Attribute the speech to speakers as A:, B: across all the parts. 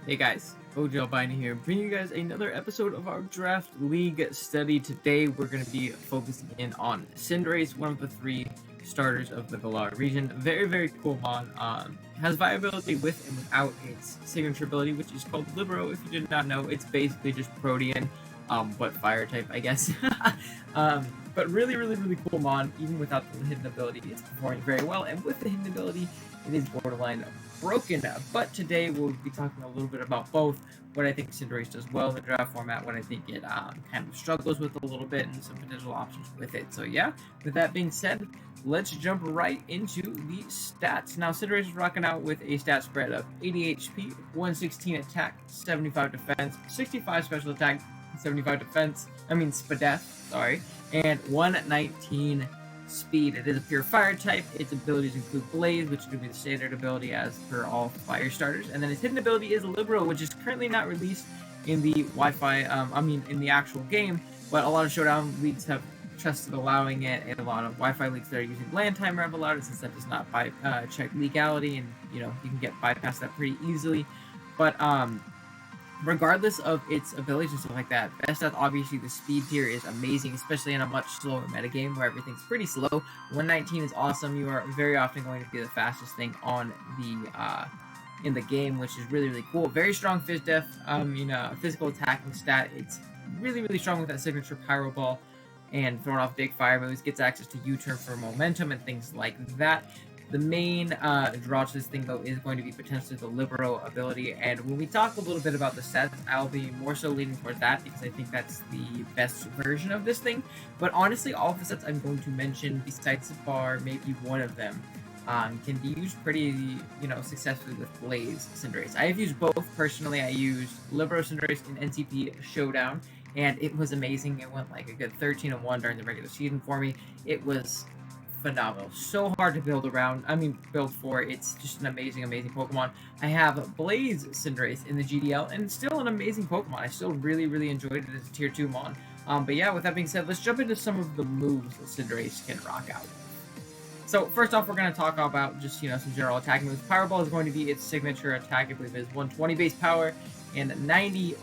A: Hey guys, OJ Albini here, bringing you guys another episode of our Draft League study. Today we're going to be focusing in on Cinderace, one of the three starters of the Galar region. Very cool mon. Has viability with and without its signature ability, which is called Libero. If you did not know, it's basically just Protean, but fire type, I guess. But really cool mon. Even without the hidden ability, it's performing very well, and with the hidden ability, it is borderline broken. But today we'll be talking a little bit about both what I think Cinderace does well in the draft format, what I think it kind of struggles with a little bit, and some potential options with it. So yeah, with that being said, let's jump right into the stats. Now Cinderace is rocking out with a stat spread of 80 HP, 116 attack, 75 defense, 65 special attack, 75 defense, spadef, sorry, and 119 speed. It is a pure fire type. Its abilities include Blaze, which is going to be the standard ability as per all fire starters, and then its hidden ability is Libero, which is currently not released in the in the actual game, but a lot of Showdown leagues have trusted allowing it, and a lot of Wi-Fi leagues that are using land timer have allowed it, since that does not check legality, and you can get bypass that pretty easily. But regardless of its abilities and stuff like that, best stats, obviously the speed tier is amazing, especially in a much slower metagame where everything's pretty slow. 119 is awesome. You are very often going to be the fastest thing on the in the game, which is really cool. Very strong phys def, physical attacking stat. It's really strong with that signature Pyro Ball and throwing off big fire moves. Gets access to U-turn for momentum and things like that. The main draw to this thing, though, is going to be potentially the Libero ability, and when we talk a little bit about the sets, I'll be more so leaning towards that, because I think that's the best version of this thing. But honestly, all of the sets I'm going to mention, besides the bar, maybe one of them, can be used pretty, successfully with Blaze Cinderace. I have used both personally. I used Libero Cinderace in NCP Showdown, and it was amazing. It went like a good 13-1 during the regular season for me. It was phenomenal. So hard to build for. It's just an amazing Pokemon. I have Blaze Cinderace in the GDL, and it's still an amazing Pokemon. I still really enjoyed it as a tier 2 mon. But yeah, with that being said, let's jump into some of the moves that Cinderace can rock out. So first off, we're going to talk about just, some general attacking moves. Pyro Ball is going to be its signature attack. I believe it is 120 base power and 90%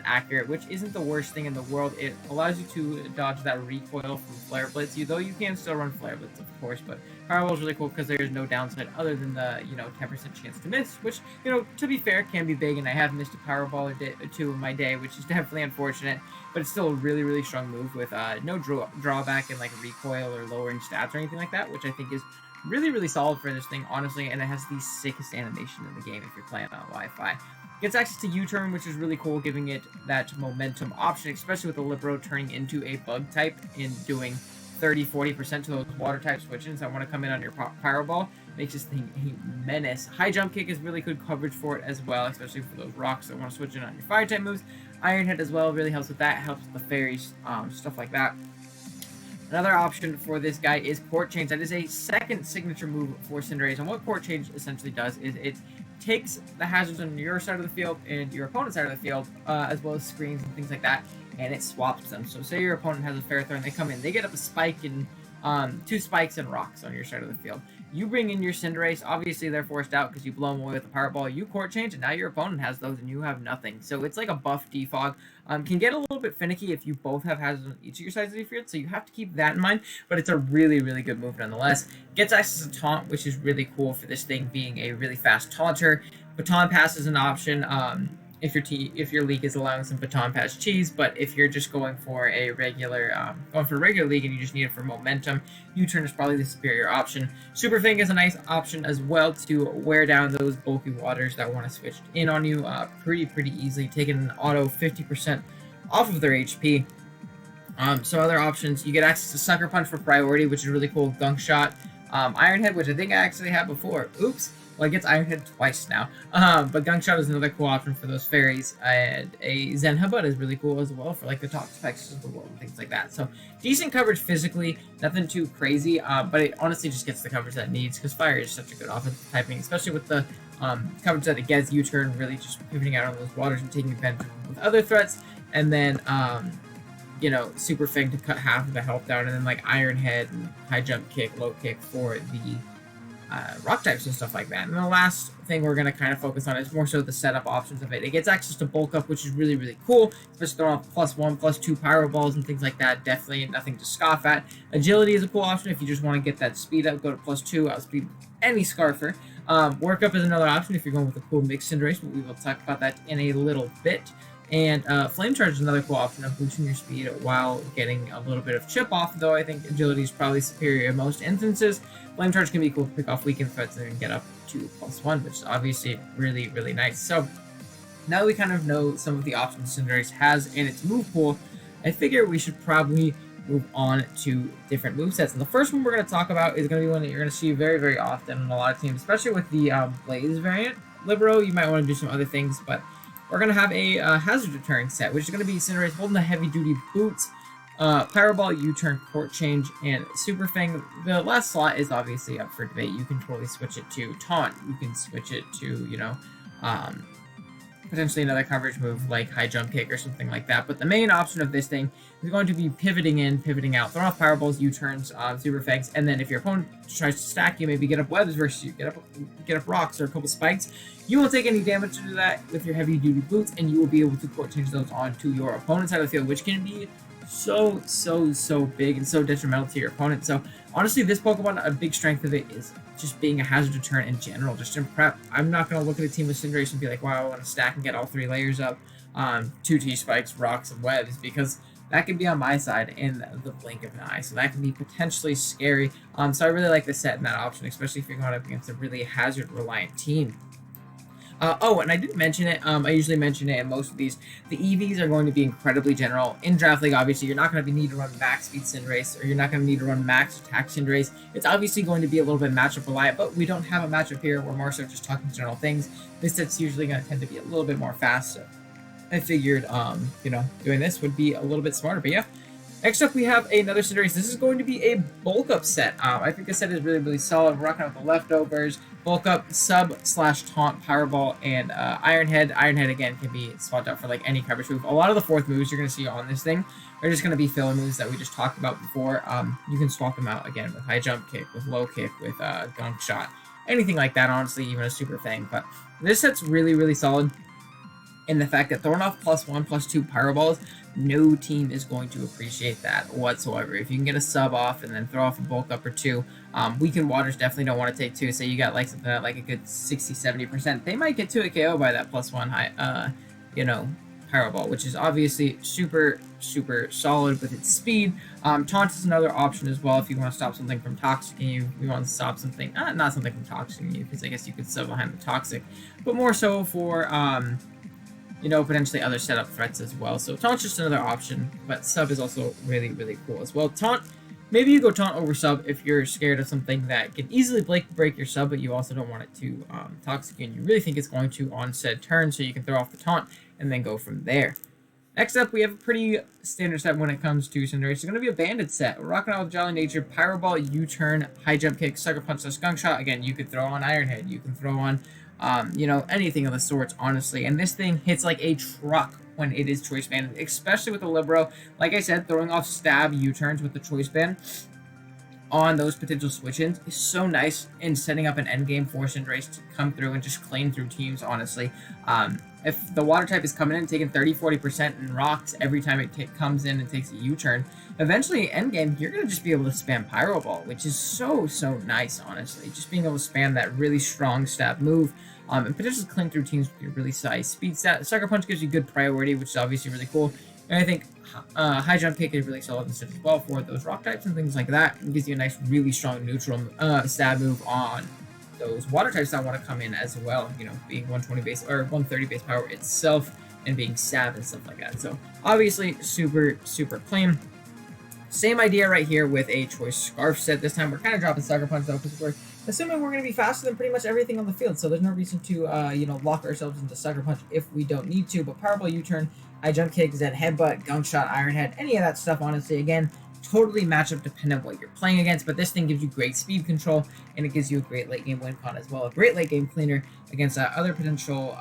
A: accurate, which isn't the worst thing in the world. It allows you to dodge that recoil from Flare Blitz, though you can still run Flare Blitz, of course, but Pyro Ball is really cool because there is no downside other than the, 10% chance to miss, which, to be fair, can be big, and I have missed a Pyro Ball or two in my day, which is definitely unfortunate, but it's still a really strong move with no drawback in, like, recoil or lowering stats or anything like that, which I think is really solid for this thing, honestly, and it has the sickest animation in the game if you're playing on Wi-Fi. Gets access to U-turn, which is really cool, giving it that momentum option, especially with the Libero turning into a bug type and doing 30-40% to those water type switches that want to come in on your Pyro Ball. Makes this thing a menace. High jump kick is really good coverage for it as well, especially for those rocks that want to switch in on your fire type moves. Iron Head as well really helps with that, helps with the fairies, stuff like that. Another option for this guy is Court Change. That is a second signature move for Cinderace, and what Court Change essentially does is it takes the hazards on your side of the field and your opponent's side of the field, as well as screens and things like that, and it swaps them. So say your opponent has a Ferrothorn, and they come in, they get up a spike and 2 spikes and rocks on your side of the field. You bring in your Cinderace, obviously they're forced out because you blow them away with a Power Ball. You Court Change, and now your opponent has those and you have nothing. So it's like a buff defog. Can get a little bit finicky if you both have hazards on each of your sides of the field, so you have to keep that in mind, but it's a really good move nonetheless. Gets access to Taunt, which is really cool for this thing being a really fast taunter. Baton Pass is an option if your league is allowing some Baton Pass cheese, but if you're just going for a regular league and you just need it for momentum, U-turn is probably the superior option. Super Fang is a nice option as well to wear down those bulky waters that want to switch in on you pretty easily, taking an auto 50% off of their HP. So other options, you get access to Sucker Punch for priority, which is really cool. Gunk Shot, Iron Head, which I think I actually had before. Oops. Well, it gets Iron Head twice now. But Gunk Shot is another cool option for those fairies. And a Zen Headbutt is really cool as well for like the top specs of the world and things like that. So decent coverage physically, nothing too crazy, but it honestly just gets the coverage that it needs because fire is such a good offensive typing, especially with the coverage that it gets. U-turn, really just pivoting out on those waters and taking advantage of other threats. And then Super Fang to cut half of the health down, and then like Iron Head and high jump kick, low kick for the rock types and stuff like that. And the last thing we're going to kind of focus on is more so the setup options of it. It gets access to bulk up, which is really, really cool, especially throwing off +1, +2 power balls and things like that. Definitely nothing to scoff at. Agility is a cool option if you just want to get that speed up, go to +2, outspeed any Scarfer. Workup is another option if you're going with a cool mixed Cinderace, but we will talk about that in a little bit. And Flame Charge is another cool option of boosting your speed while getting a little bit of chip off, though I think Agility is probably superior in most instances. Flame Charge can be cool to pick off weakened threats and get up to +1, which is obviously really, really nice. So now we kind of know some of the options Cinderace has in its move pool, I figure we should probably move on to different movesets. And the first one we're going to talk about is going to be one that you're going to see very, very often in a lot of teams, especially with the Blaze variant. Libero, you might want to do some other things, but we're going to have a Hazard Deterrent set, which is going to be Cinderace holding the heavy-duty boots, Powerball, U-turn, Court Change, and Super Fang. The last slot is obviously up for debate. You can totally switch it to Taunt. You can switch it to, you know, potentially another coverage move like High Jump Kick or something like that. But the main option of this thing is going to be pivoting in, pivoting out, throwing off Powerballs, U-turns, Super Fangs, and then if your opponent tries to stack you, maybe get up webs versus you, get up rocks or a couple spikes, you won't take any damage to do that with your heavy-duty boots, and you will be able to Court Change those onto your opponent's side of the field, which can be so big and so detrimental to your opponent. So honestly, this Pokemon, a big strength of it is just being a hazard deterrent in general, just in prep. I'm not going to look at a team with Cinderace and be like, wow, I want to stack and get all 3 layers up, 2 T-spikes, rocks, and webs, because that can be on my side in the blink of an eye. So that can be potentially scary. So I really like the set and that option, especially if you're going up against a really hazard-reliant team. Oh, and I didn't mention it. I usually mention it in most of these. The EVs are going to be incredibly general. In Draft League, obviously, you're not going to need to run max speed Cinderace, or you're not going to need to run max attack Cinderace. It's obviously going to be a little bit matchup reliant, but we don't have a matchup here. We're more so just talking general things. This set's usually going to tend to be a little bit more fast. So I figured, you know, doing this would be a little bit smarter. But yeah. Next up, we have another Cinderace. This is going to be a bulk up set. I think this set is really, really solid. We're rocking out the leftovers, bulk up, sub/taunt, Powerball, and Iron Head. Iron Head, again, can be swapped out for like any coverage move. A lot of the fourth moves you're going to see on this thing are just going to be filler moves that we just talked about before. You can swap them out again with High Jump Kick, with Low Kick, with Gunk Shot, anything like that, honestly, even a Super Fang. But this set's really, really solid in the fact that throwing off +1, +2 Powerballs, no team is going to appreciate that whatsoever. If you can get a sub off and then throw off a bulk up or 2, weakened waters definitely don't want to take 2. Say you got like something at like a good 60-70%, they might get to a KO by that +1 high, you know, Powerball, which is obviously super solid with its speed. Taunt is another option as well if you want to stop something from toxicing you. You want to stop something, not something from toxicing you, because I guess you could sub behind the toxic, but more so for you know, potentially other setup threats as well. So Taunt's just another option, but Sub is also really, really cool as well. Taunt, maybe you go Taunt over Sub if you're scared of something that can easily break your Sub, but you also don't want it to toxic you, and you really think it's going to on said turn, so you can throw off the Taunt and then go from there. Next up, we have a pretty standard set when it comes to Cinderace. It's going to be a Banded set. We're rocking out with Jolly Nature, Powerball, U-turn, High Jump Kick, Sucker Punch, Skunk Shot. Again, you could throw on Iron Head. You can throw on you know, anything of the sorts, honestly. And this thing hits like a truck when it is Choice Band, especially with the Libero. Like I said, throwing off stab U-turns with the Choice Band on those potential switch-ins is so nice in setting up an endgame for Cinderace to come through and just claim through teams, honestly. If the water type is coming in, taking 30-40% in rocks every time it comes in and takes a U-turn, eventually, endgame, you're going to just be able to spam Pyro Ball, which is so nice, honestly. Just being able to spam that really strong stab move, and potentially clean through teams with your really size speed stat. Sucker Punch gives you good priority, which is obviously really cool. And I think High Jump Kick is really solid instead as well for those rock types and things like that. It gives you a nice, really strong neutral stab move on those water types that want to come in as well, you know, being 120 base or 130 base power itself and being stab and stuff like that. So obviously super clean. Same idea right here with a Choice Scarf set. This time we're kind of dropping Sucker Punch though, because we're assuming we're going to be faster than pretty much everything on the field. So there's no reason to, you know, lock ourselves into Sucker Punch if we don't need to. But Powerball, U-turn, High Jump Kick, Zen Headbutt, Gunk Shot, Iron Head, any of that stuff, honestly, again, totally matchup dependent what you're playing against, but this thing gives you great speed control, and it gives you a great late game win con as well. A great late game cleaner against other potential,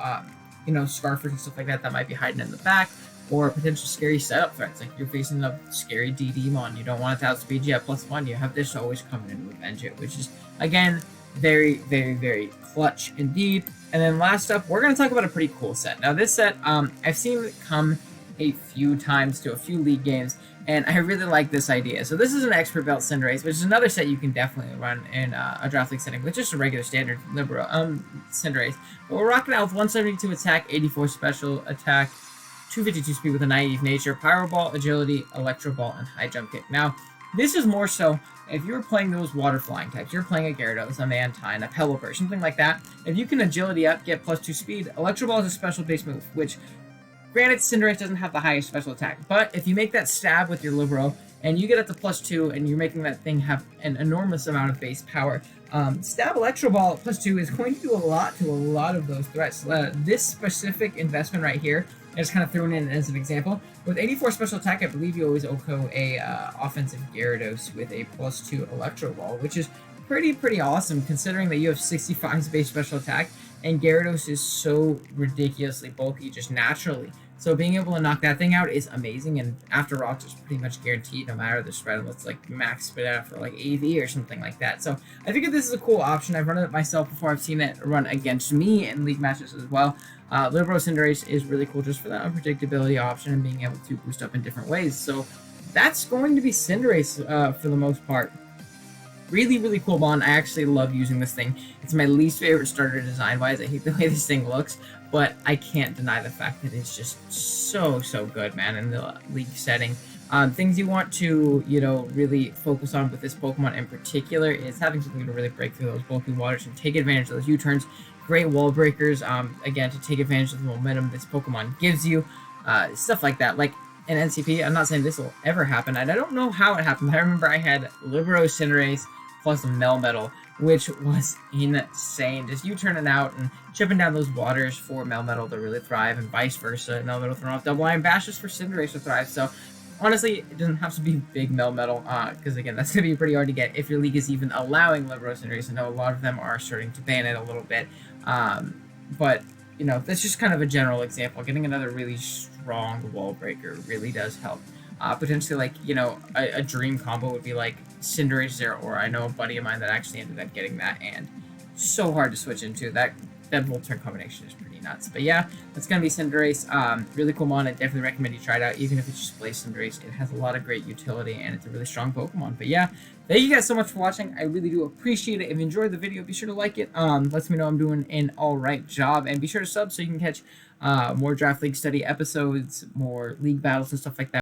A: you know, Scarfers and stuff like that that might be hiding in the back, or potential scary setup threats. Like you're facing a scary DD mon, you don't want it to outspeed you at +1, you have this always coming in to avenge it, which is, again, Very, very, very clutch indeed. And then last up, we're going to talk about a pretty cool set. Now, this set, I've seen it come a few times to a few league games, and I really like this idea. So this is an Expert Belt Cinderace, which is another set you can definitely run in a draft league setting with just a regular standard Libero Cinderace. But we're rocking out with 172 attack, 84 special attack, 252 speed with a naive nature, Pyro Ball, Agility, Electro Ball, and High Jump Kick. Now, this is more so if you're playing those water flying types, you're playing a Gyarados, a Mantine, a Pelipper, something like that. If you can Agility up, get +2 speed, Electro Ball is a special base move, which, granted, Cinderace doesn't have the highest special attack, but if you make that stab with your Libero, and you get up to +2, and you're making that thing have an enormous amount of base power, stab Electro Ball at +2 is going to do a lot to a lot of those threats. This specific investment right here, I just kind of threw it in as an example. With 84 special attack, I believe you always OHKO a offensive Gyarados with a +2 Electro Ball, which is pretty awesome considering that you have 65 base special attack, and Gyarados is so ridiculously bulky just naturally. So being able to knock that thing out is amazing, and After Rocks is pretty much guaranteed no matter the spread. Let's like max spit out for like AV or something like that. So I figured this is a cool option. I've run it myself before. I've seen it run against me in league matches as well. Libero Cinderace is really cool just for that unpredictability option and being able to boost up in different ways. So that's going to be Cinderace for the most part. Really cool bond. I actually love using this thing. It's my least favorite starter design-wise. I hate the way this thing looks, but I can't deny the fact that it's just so good, man, in the league setting. Things you want to, really focus on with this Pokemon in particular is having something to really break through those bulky waters and take advantage of those U-turns. Great wall breakers, again, to take advantage of the momentum this Pokemon gives you. Stuff like that. Like in NCP, I'm not saying this will ever happen, and I don't know how it happened. I remember I had Libero Cinderace plus Melmetal, which was insane. Just you turning out and chipping down those waters for Melmetal to really thrive, and vice versa. Melmetal throwing off double iron bashes for Cinderace to thrive. So honestly, it doesn't have to be big Melmetal, because again, that's going to be pretty hard to get if your league is even allowing Libero Cinderace. I know a lot of them are starting to ban it a little bit, but that's just kind of a general example. Getting another really strong wall breaker really does help. Potentially, like, a dream combo would be like Cinderace Zeraora. I know a buddy of mine that actually ended up getting that, and so hard to switch into. That Volturn combination is pretty nuts. But yeah, that's going to be Cinderace. Really cool mon. I definitely recommend you try it out, even if it's just play Cinderace. It has a lot of great utility, and it's a really strong Pokemon. But yeah, thank you guys so much for watching. I really do appreciate it. If you enjoyed the video, be sure to like it. Lets me know I'm doing an alright job. And be sure to sub so you can catch more Draft League Study episodes, more league battles, and stuff like that.